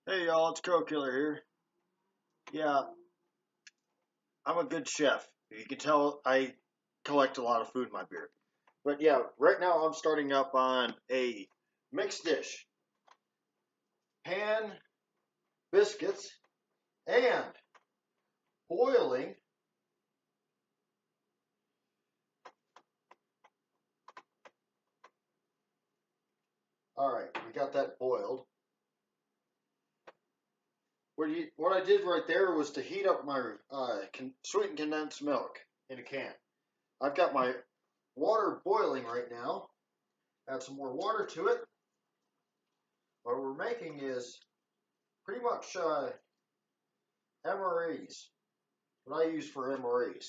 Hey y'all, it's Crow Killer here. Yeah, I'm a good chef. You can tell I collect a lot of food in my beard. But yeah, right now I'm starting up on a mixed dish. Pan biscuits and boiling. Alright, we got that boiled. What I did right there was to heat up my sweetened condensed milk in a can. I've got my water boiling right now. Add some more water to it. What we're making is pretty much MREs. What I use for MREs.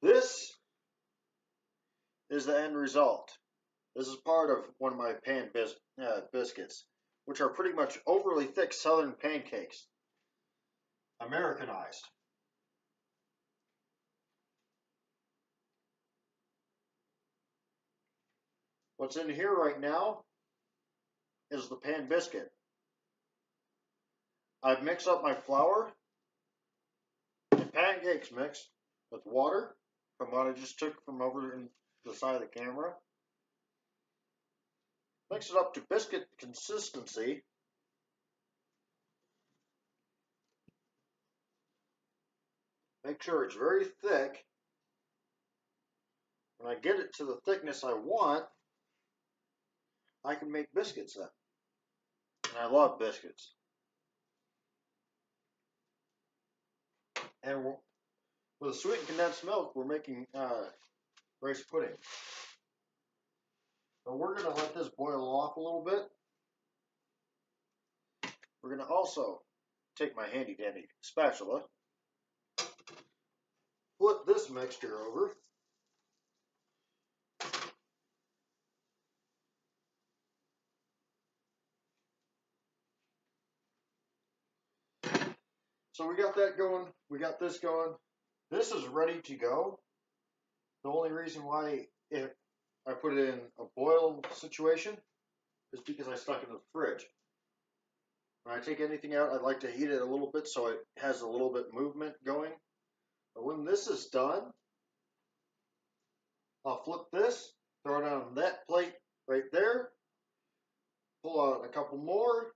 This is the end result. This is part of one of my biscuits, which are pretty much overly thick southern pancakes, Americanized. What's in here right now is the pan biscuit. I've mixed up my flour and pancakes mix with water from what I just took from over in the side of the camera. Mix it up to biscuit consistency. Make sure it's very thick. When I get it to the thickness I want, I can make biscuits then. And I love biscuits. And with the sweetened condensed milk, we're making rice pudding. So we're going to let this boil off a little bit. We're going to also take my handy dandy spatula, flip this mixture over. So we got that going. We got this going. This is ready to go. The only reason why I put it in a boil situation is because I stuck it in the fridge. When I take anything out, I'd like to heat it a little bit so it has a little bit movement going. But when this is done, I'll flip this, throw it on that plate right there, pull out a couple more,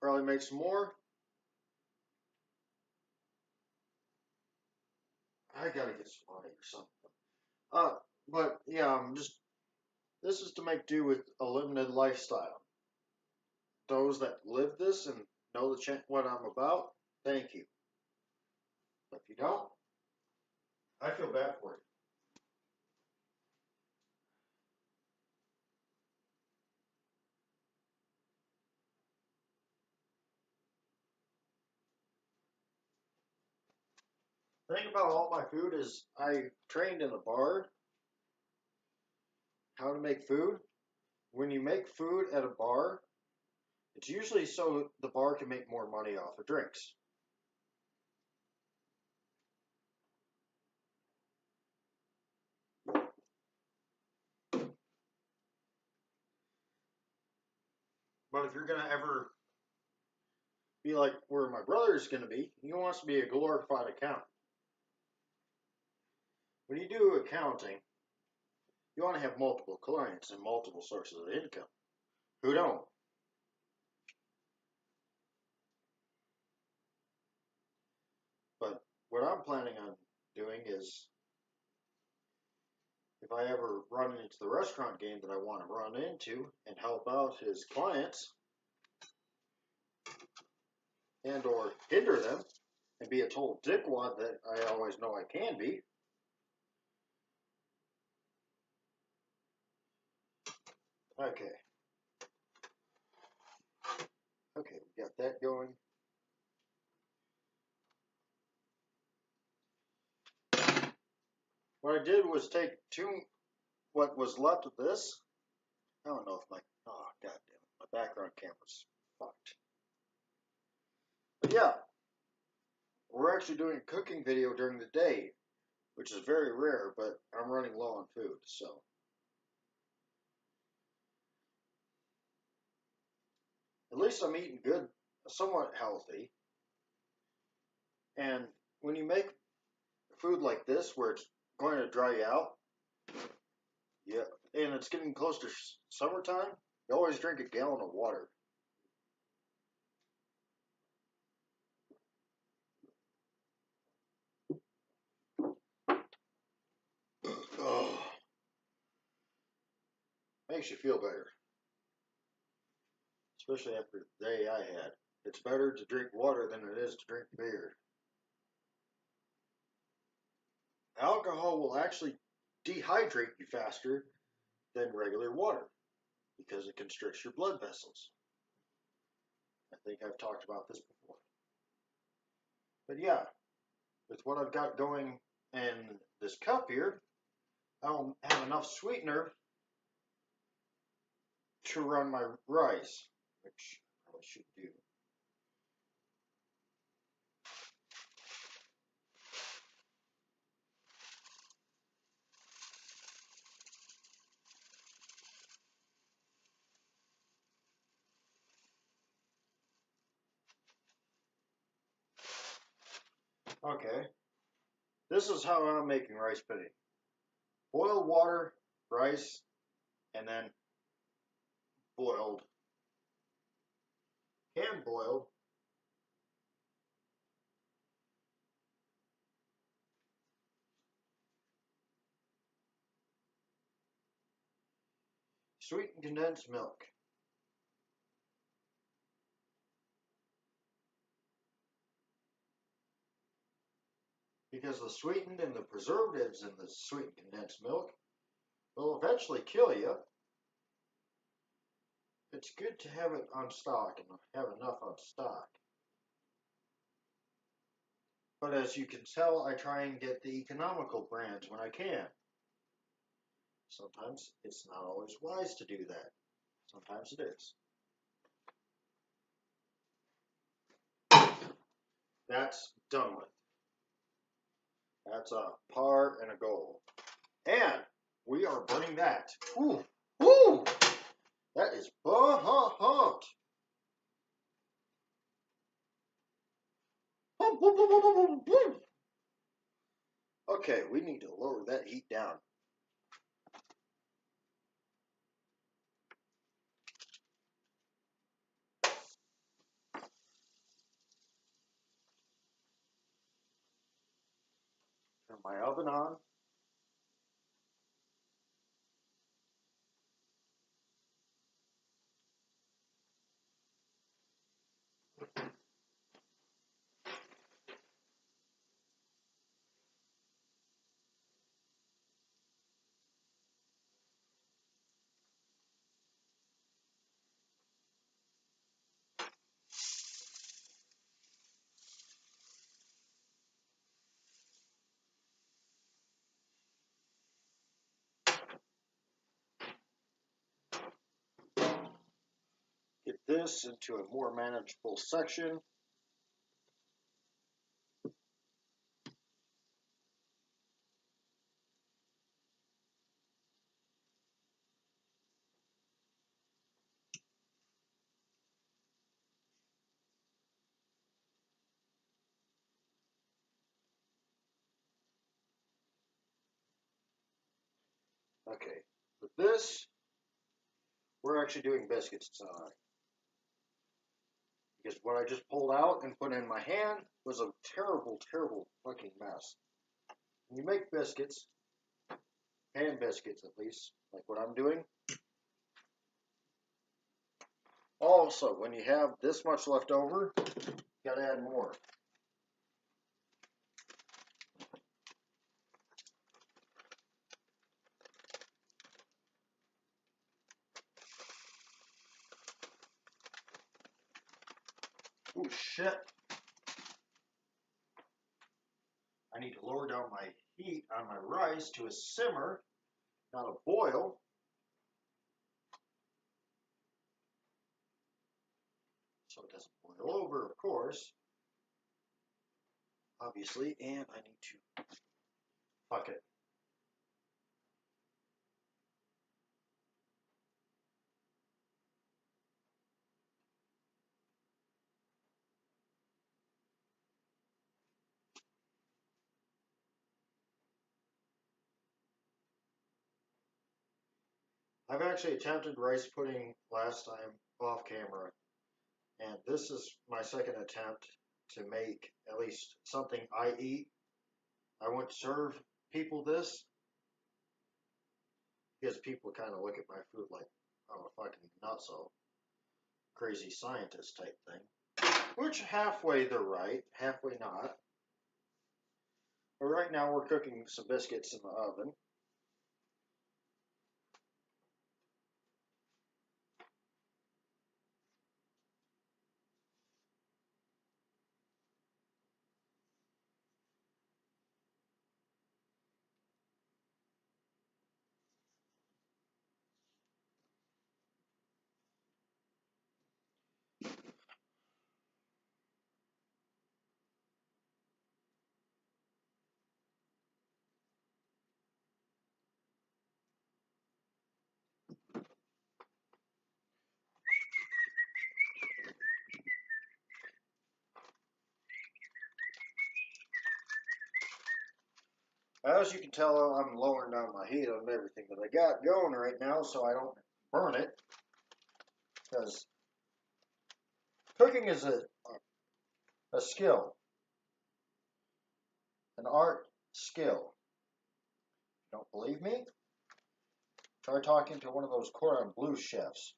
probably make some more. I gotta get some money or something. But yeah, this is to make do with a limited lifestyle. Those that live this and know what I'm about, thank you. But if you don't, I feel bad for you. The thing about all my food is I trained in a bar how to make food. When you make food at a bar, it's usually so the bar can make more money off of drinks. But if you're going to ever be like where my brother is going to be, he wants to be a glorified accountant. When you do accounting, you want to have multiple clients and multiple sources of income. Who don't? But what I'm planning on doing is if I ever run into the restaurant game that I want to run into and help out his clients and or hinder them and be a total dickwad that I always know I can be. Okay. Okay, we got that going. What I did was take what was left of this. I don't know if oh god damn it, my background camera's fucked. But yeah, we're actually doing a cooking video during the day, which is very rare, but I'm running low on food, so. At least I'm eating good, somewhat healthy. And when you make food like this, where it's going to dry you out, yeah, and it's getting close to summertime, you always drink a gallon of water. Oh, makes you feel better, especially after the day I had. It's better to drink water than it is to drink beer. Alcohol will actually dehydrate you faster than regular water because it constricts your blood vessels. I think I've talked about this before. But yeah, with what I've got going in this cup here, I don't have enough sweetener to run my rice, which I probably should do. Okay, this is how I'm making rice pudding. Boil water, rice, and then boiled, hand boiled. Sweetened condensed milk. Because the sweetened and the preservatives in the sweetened condensed milk will eventually kill you. It's good to have it on stock and have enough on stock. But as you can tell, I try and get the economical brands when I can. Sometimes it's not always wise to do that. Sometimes it is. That's done with. That's a par and a goal. And we are burning that. Ooh, ooh, that is hot. Okay, we need to lower that heat down. Turn my oven on. Get this into a more manageable section. Okay, with this, we're actually doing biscuits tonight. Because what I just pulled out and put in my hand was a terrible, terrible fucking mess. When you make biscuits, pan biscuits at least, like what I'm doing, also, when you have this much left over, you gotta add more. Oh shit. I need to lower down my heat on my rice to a simmer, not a boil. So it doesn't boil over, of course. Obviously, and I need to fuck it. I've actually attempted rice pudding last time off camera, and this is my second attempt to make at least something I eat. I wouldn't serve people this because people kind of look at my food like I'm a fucking nutso, crazy scientist type thing. Which halfway they're right, halfway not. But right now we're cooking some biscuits in the oven. As you can tell, I'm lowering down my heat on everything that I got going right now so I don't burn it. Because cooking is a skill, an art skill. Don't believe me? Try talking to one of those cordon bleu chefs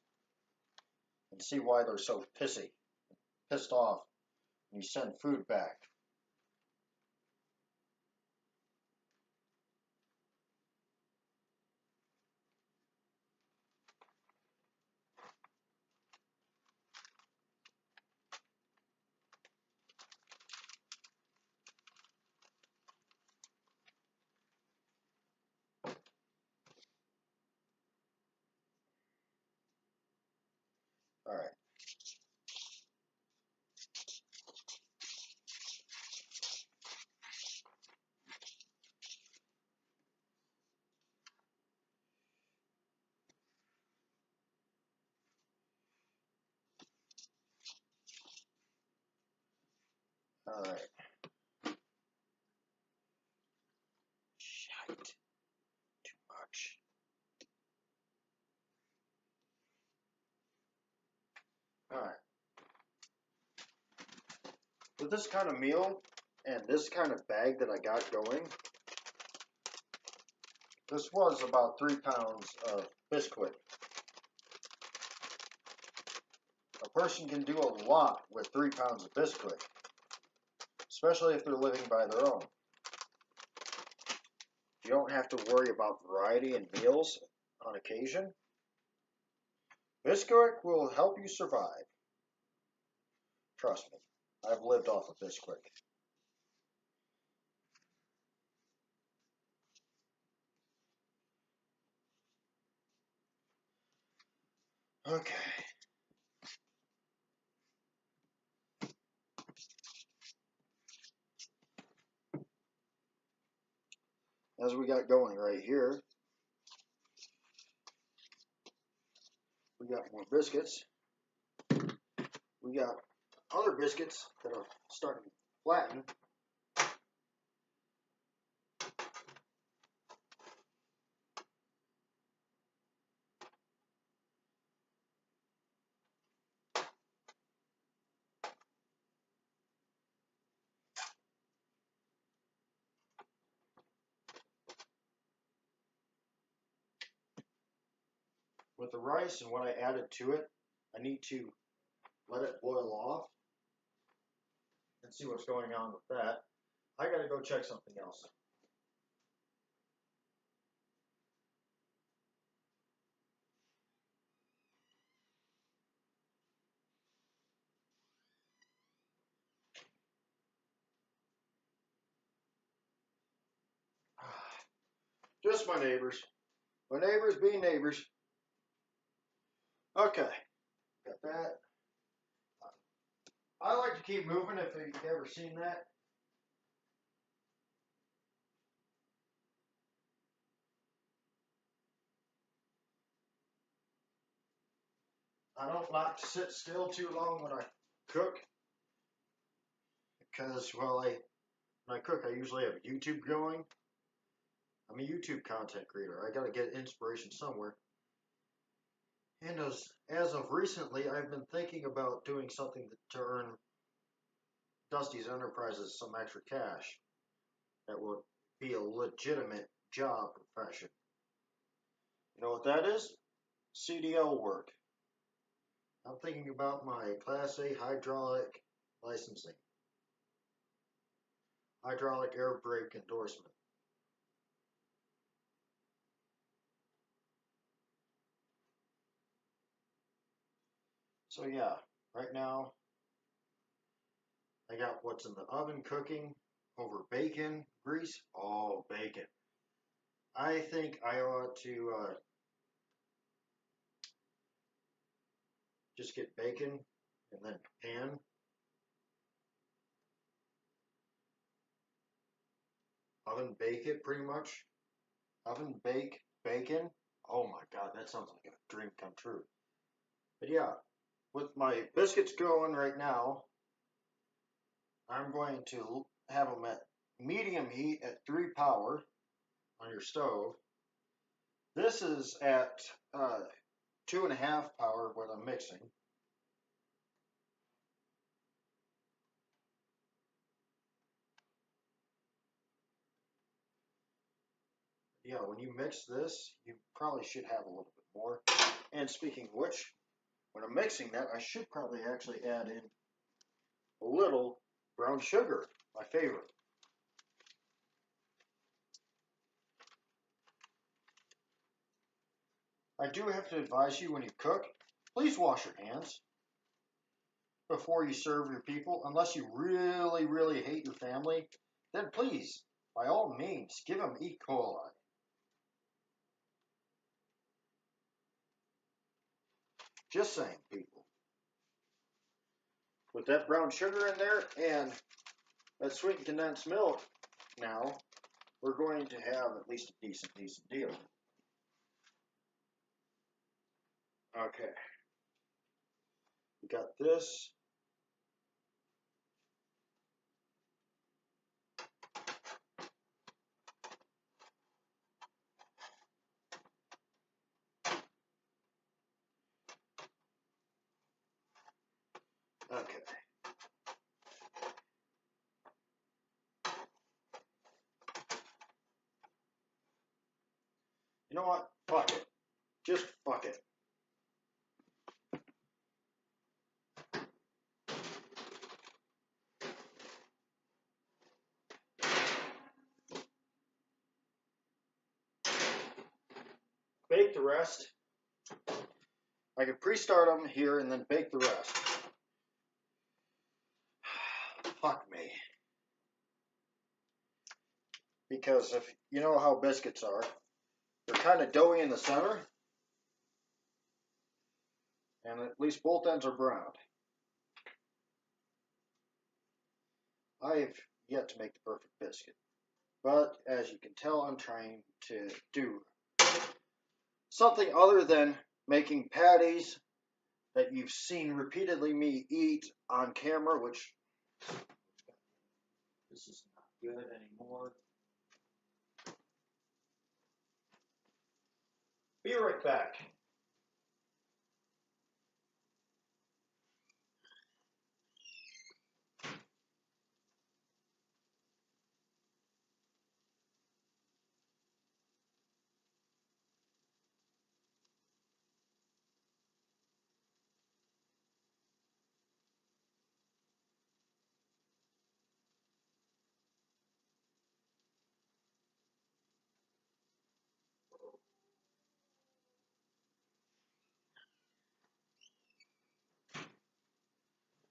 and see why they're so pissed off when you send food back. All right. All right. Shite. Too much. All right. With this kind of meal and this kind of bag that I got going, this was about 3 pounds of Bisquick. A person can do a lot with 3 pounds of Bisquick, especially if they're living by their own. You don't have to worry about variety in meals on occasion. Bisquick will help you survive. Trust me, I've lived off of Bisquick. Okay. As we got going right here, we got more biscuits. We got other biscuits that are starting to flatten. With the rice and what I added to it, I need to let it boil off and see what's going on with that. I gotta go check something else. Just my neighbors. My neighbors being neighbors. Okay, got that. I like to keep moving if you've ever seen that. I don't like to sit still too long when I cook because, well, when I cook, I usually have YouTube going. I'm a YouTube content creator. I gotta get inspiration somewhere. And as of recently, I've been thinking about doing something to earn Dusty's Enterprises some extra cash that would be a legitimate job profession. You know what that is? CDL work. I'm thinking about my Class A hydraulic licensing, hydraulic air brake endorsement. So yeah, right now I got what's in the oven cooking over bacon grease. Oh, bacon. I think I ought to just get bacon and then pan, oven bake it pretty much. Oven bake bacon. Oh my God, that sounds like a dream come true. But yeah, with my biscuits going right now, I'm going to have them at medium heat at 3 power on your stove. This is at 2.5 power when I'm mixing. Yeah, when you mix this, you probably should have a little bit more. And speaking of which, when I'm mixing that, I should probably actually add in a little brown sugar, my favorite. I do have to advise you when you cook, please wash your hands before you serve your people. Unless you really, really hate your family, then please, by all means, give them E. coli. Just saying, people. With that brown sugar in there and that sweetened condensed milk, now we're going to have at least a decent deal. Okay, we got this. Okay. You know what? Fuck it. Just fuck it. Bake the rest. I can pre-start them here and then bake the rest. Fuck me. Because if you know how biscuits are, they're kind of doughy in the center, and at least both ends are browned. I've yet to make the perfect biscuit, but as you can tell, I'm trying to do something other than making patties that you've seen repeatedly me eat on camera, which this is not good anymore. Be right back.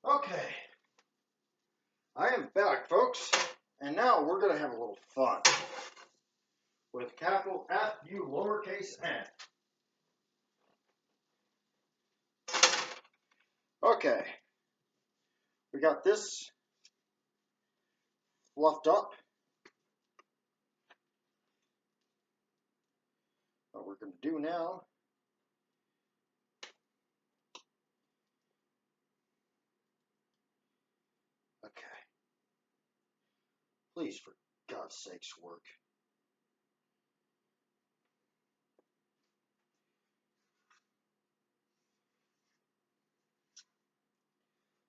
Okay, I am back, folks, and now we're going to have a little fun with capital F-U lowercase n. Okay, we got this fluffed up. What we're going to do now, okay, please for God's sakes work.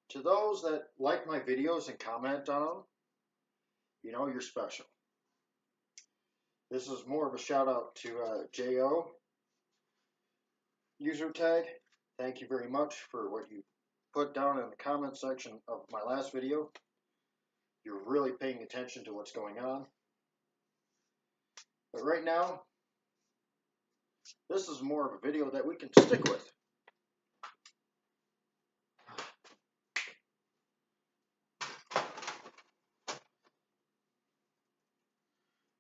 to those that like my videos and comment on them, you know you're special. This is more of a shout out to JO user tag. Thank you very much for what you put down in the comment section of my last video. You're really paying attention to what's going on. But right now, this is more of a video that we can stick with.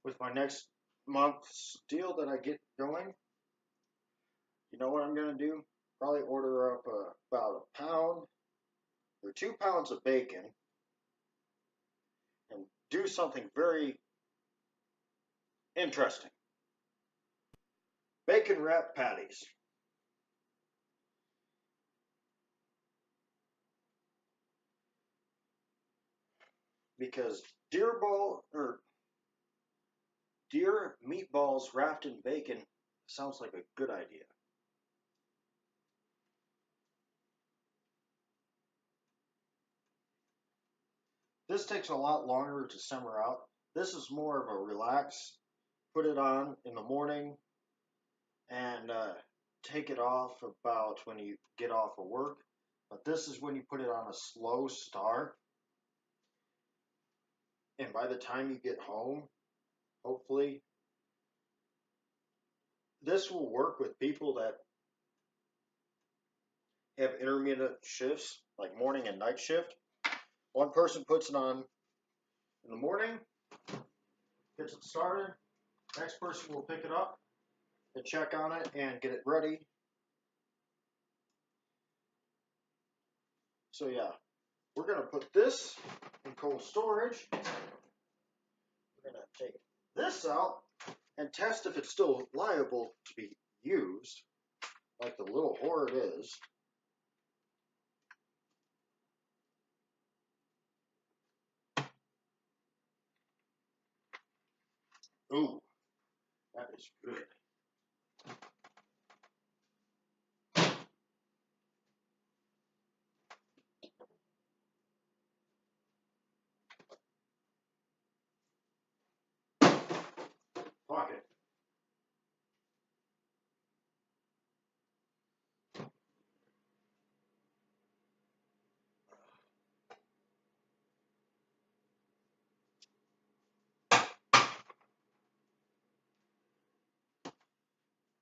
With my next month's deal that I get going, you know what I'm going to do? Probably order up about a pound or 2 pounds of bacon and do something very interesting. Bacon wrap patties. Because deer meatballs wrapped in bacon sounds like a good idea. This takes a lot longer to simmer out. This is more of a relax, put it on in the morning and take it off about when you get off of work. But this is when you put it on a slow start. And by the time you get home, hopefully, this will work with people that have intermittent shifts, like morning and night shift. One person puts it on in the morning, gets it started. Next person will pick it up and check on it and get it ready. So yeah, we're going to put this in cold storage. We're going to take this out and test if it's still liable to be used, like the little whore it is. Ooh, that is good. Fuck it.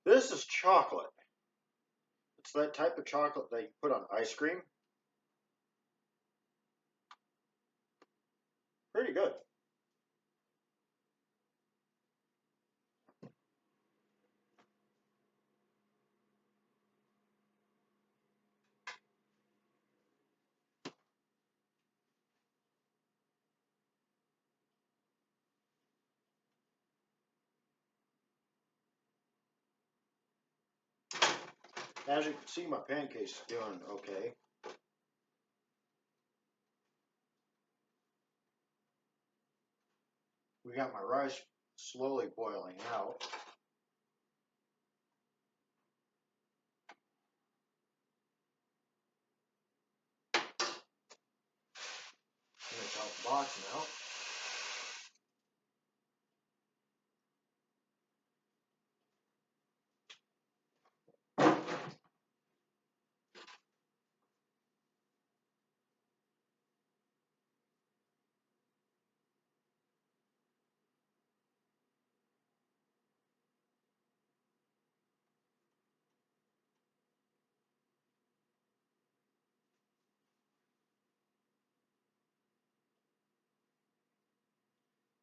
This is chocolate. It's that type of chocolate that you put on ice cream. Pretty good. As you can see, my pancake's doing okay. We got my rice slowly boiling out. Finish out the box now.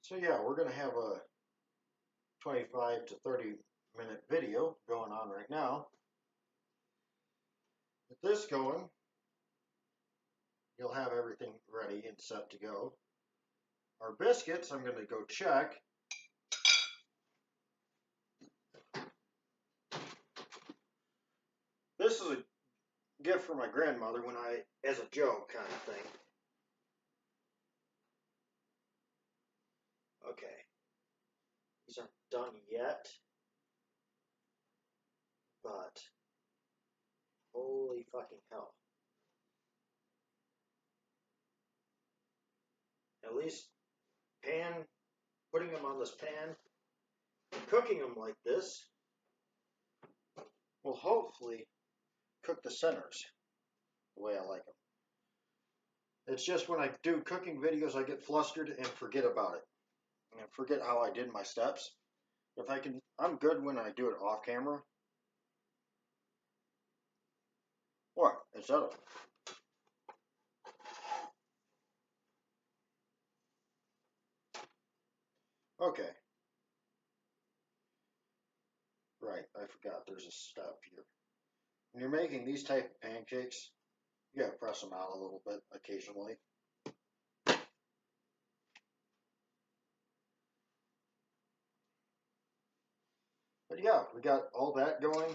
So yeah, we're going to have a 25 to 30 minute video going on right now. With this going, you'll have everything ready and set to go. Our biscuits, I'm going to go check. This is a gift from my grandmother as a joke kind of thing. Okay. These aren't done yet. But holy fucking hell. these putting them on this pan, cooking them like this will hopefully cook the centers the way I like them. It's just when I do cooking videos, I get flustered and forget about it. And forget how I did my steps. I'm good when I do it off camera. What? Is that okay. Right, I forgot there's a step here. When you're making these type of pancakes, you gotta press them out a little bit occasionally. But yeah, we got all that going.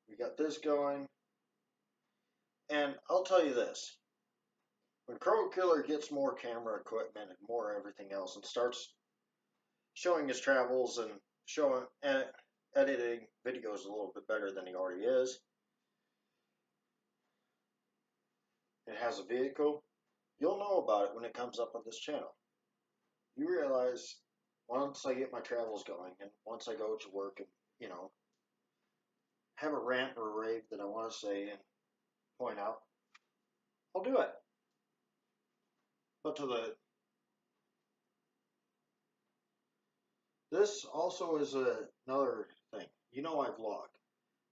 We got this going. And I'll tell you this. When Crow Killer gets more camera equipment and more everything else and starts showing his travels and editing videos a little bit better than he already is, and has a vehicle, you'll know about it when it comes up on this channel. You realize once I get my travels going and once I go to work and, you know, have a rant or a rave that I want to say and point out, I'll do it. But this also is another thing. You know I vlog.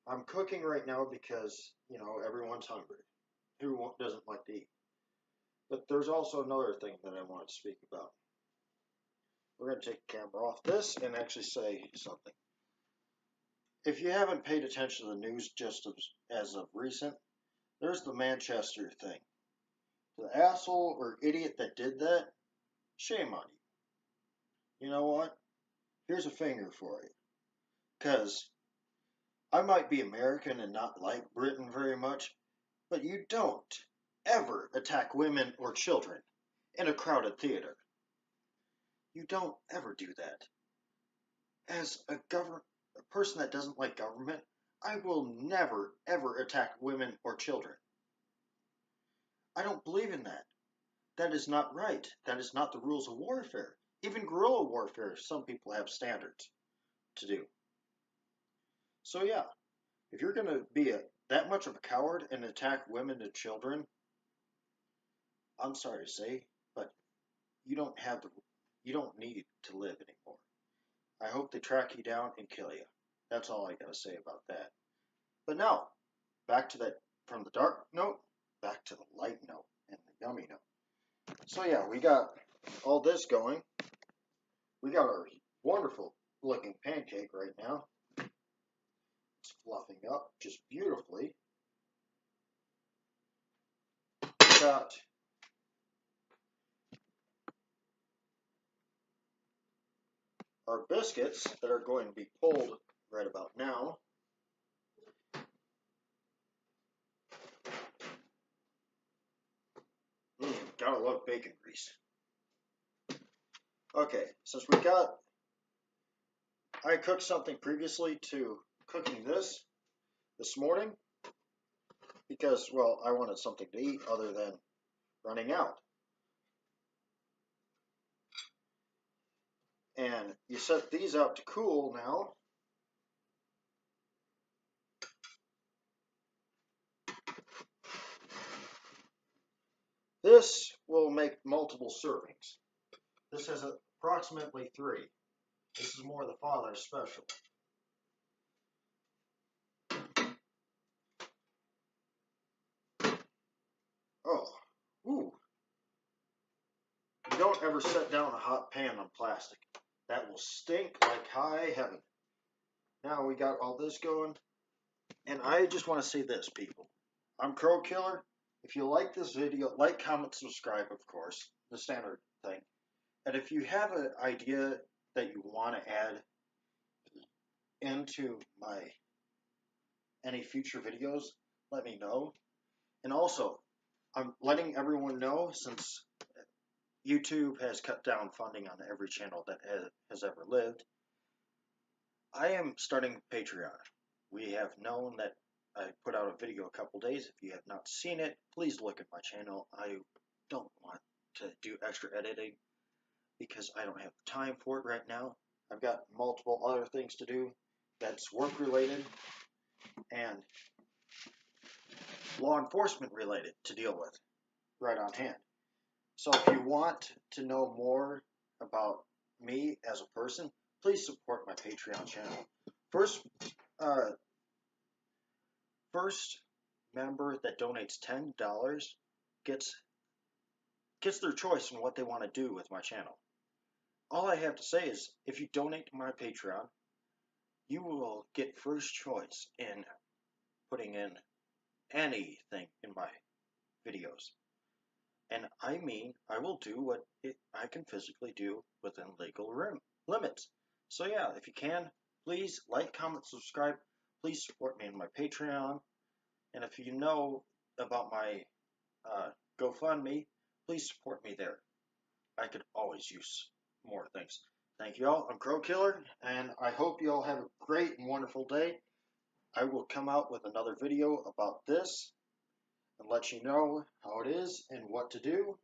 I'm cooking right now because, you know, everyone's hungry. Who doesn't like to eat? But there's also another thing that I want to speak about. We're going to take the camera off this and actually say something. If you haven't paid attention to the news just as of recent, there's the Manchester thing. The asshole or idiot that did that, shame on you. You know what? Here's a finger for you. Because I might be American and not like Britain very much, but you don't ever attack women or children in a crowded theater. You don't ever do that. As a person that doesn't like government, I will never ever attack women or children. I don't believe in that. That is not right. That is not the rules of warfare. Even guerrilla warfare, some people have standards to do. So yeah, if you're going to be that much of a coward and attack women and children, I'm sorry to say, but you don't need to live anymore. I hope they track you down and kill you. That's all I gotta say about that. But now, back to that, from the dark note, back to the light note and the yummy note. So yeah, we got all this going. We got our wonderful looking pancake right now. It's fluffing up just beautifully. We got our biscuits that are going to be pulled right about now. Gotta love bacon grease. Okay, since we got, I cooked something previously to cooking this morning because, well, I wanted something to eat other than running out. And you set these out to cool now. This will make multiple servings. This has approximately 3. This is more the father's special. Oh, ooh. You don't ever set down a hot pan on plastic. That will stink like high heaven. Now we got all this going. And I just want to say this, people. I'm Crow Killer. If you like this video, like, comment, subscribe, of course. The standard thing. And if you have an idea that you want to add into any future videos, let me know. And also, I'm letting everyone know, since YouTube has cut down funding on every channel that has ever lived, I am starting Patreon. We have known that I put out a video a couple days. If you have not seen it, please look at my channel. I don't want to do extra editing because I don't have time for it right now. I've got multiple other things to do that's work related and law enforcement related to deal with right on hand. So if you want to know more about me as a person, please support my Patreon channel. First, uh, first member that donates $10 gets their choice in what they want to do with my channel. All I have to say is, if you donate to my Patreon, you will get first choice in putting in anything in my videos. And I mean, I will do what I can physically do within legal limits. So yeah, if you can, please like, comment, subscribe. Please support me in my Patreon. And if you know about my GoFundMe, please support me there. I could always use more things. Thank you all. I'm Crow Killer, and I hope you all have a great and wonderful day. I will come out with another video about this and let you know how it is and what to do.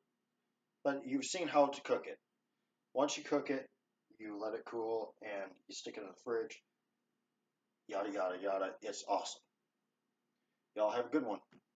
But you've seen how to cook it. Once you cook it, you let it cool and you stick it in the fridge. Yada, yada, yada. It's awesome. Y'all have a good one.